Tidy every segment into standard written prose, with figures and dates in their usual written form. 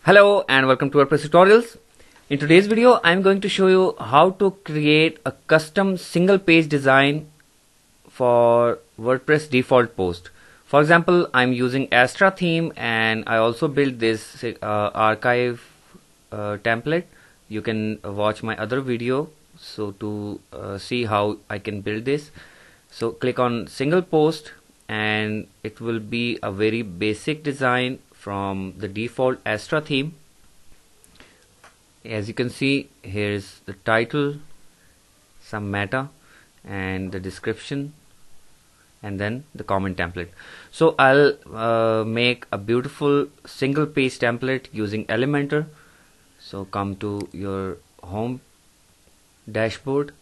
Hello and welcome to WordPress tutorials. In today's video I'm going to show you how to create a custom single page design for WordPress default post. For example, I'm using Astra theme and I also built this archive template. You can watch my other video to see how I can build this. So click on single post and it will be a very basic design from the default Astra theme. As you can see, here is the title, some meta and the description, and then the comment template. So I'll make a beautiful single page template using Elementor. So come to your home dashboard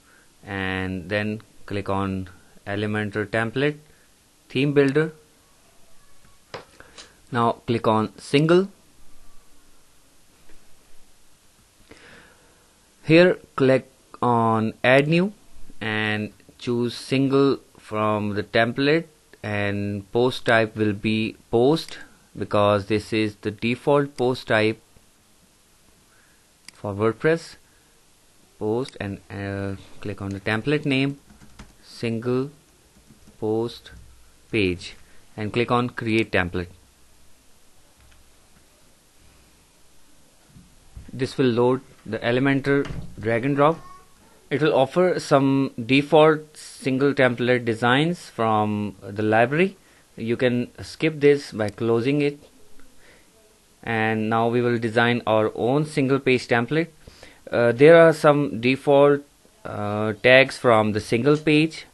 and then click on Elementor template theme builder. Now click on single. Here click on add new and choose single from the template, and post type will be post because this is the default post type for WordPress. Post, and click on the template name single post page and click on create template. This will load the Elementor drag and drop. It will offer some default single template designs from the library. You can skip this by closing it, and now we will design our own single page template. There are some default tags from the single page.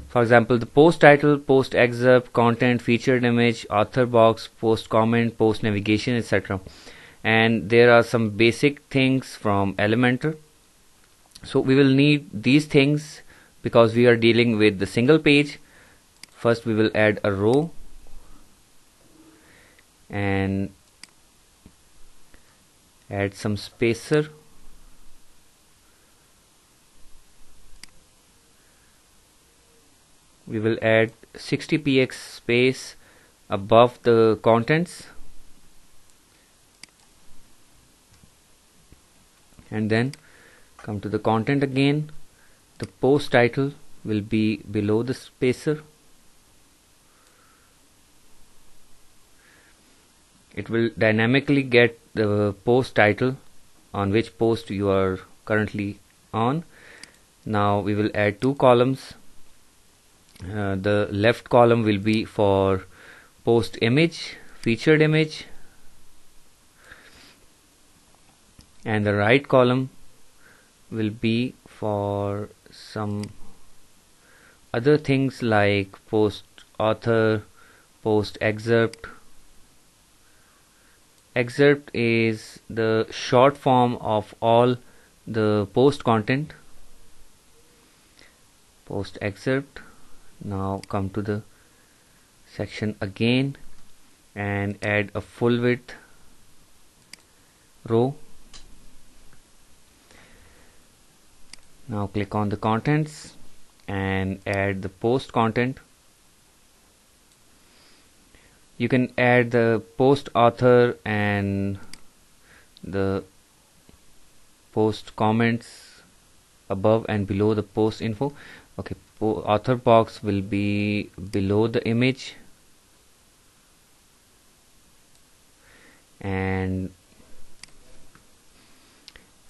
For example, the post title, post excerpt, content, featured image, author box, post comment, post navigation, etc. And there are some basic things from Elementor. So we will need these things because we are dealing with the single page. First we will add a row and add some spacer. We will add 60 px space above the contents, and then come to the content again. The post title will be below the spacer. It will dynamically get the post title on which post you are currently on. Now we will add two columns. The left column will be for post image, featured image, and the right column will be for some other things like post author, post excerpt. Excerpt is the short form of all the post content. Post excerpt. Now come to the section again and add a full width row. Now click on the contents and add the post content. You can add the post author and the post comments above and below the post info. Okay, author box will be below the image, and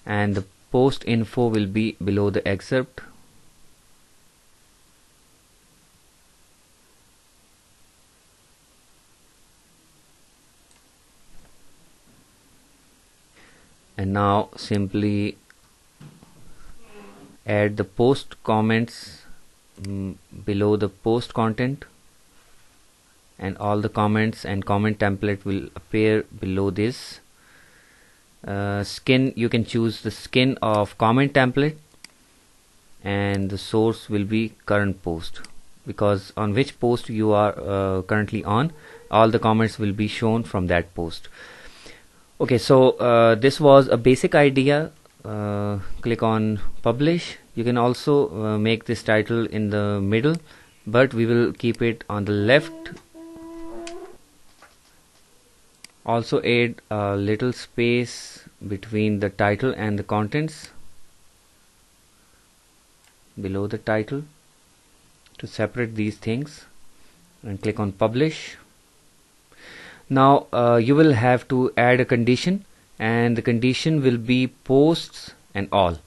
the post info will be below the excerpt. And now simply add the post comments below the post content, and all the comments and comment template will appear below this. Skin, you can choose the skin of comment template, and the source will be current post, because on which post you are currently on, all the comments will be shown from that post. Okay, so this was a basic idea. Click on publish. You can also make this title in the middle, but we will keep it on the left Also add a little space between the title and the contents below the title to separate these things, and click on publish. Now you will have to add a condition, and the condition will be posts and all.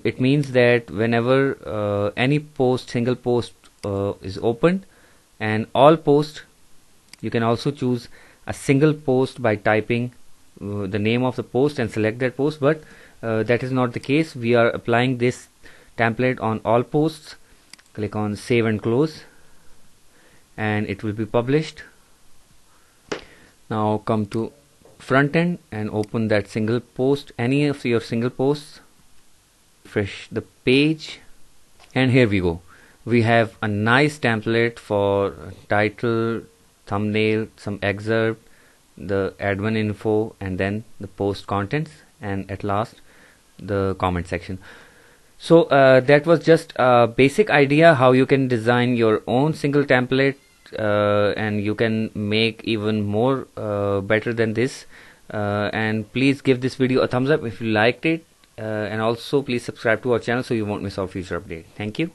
It means that whenever any post, single post is opened and all posts, you can also choose a single post by typing the name of the post and select that post, but that is not the case. We are applying this template on all posts. Click on save and close, and it will be published. Now come to front end and open that single post, any of your single posts. Refresh the page, and here we go. We have a nice template for title, thumbnail, some excerpt, the admin info, and then the post contents, and at last the comment section. So that was just a basic idea how you can design your own single template, and you can make even more better than this. And please give this video a thumbs up if you liked it, and also please subscribe to our channel so you won't miss our future update. Thank you.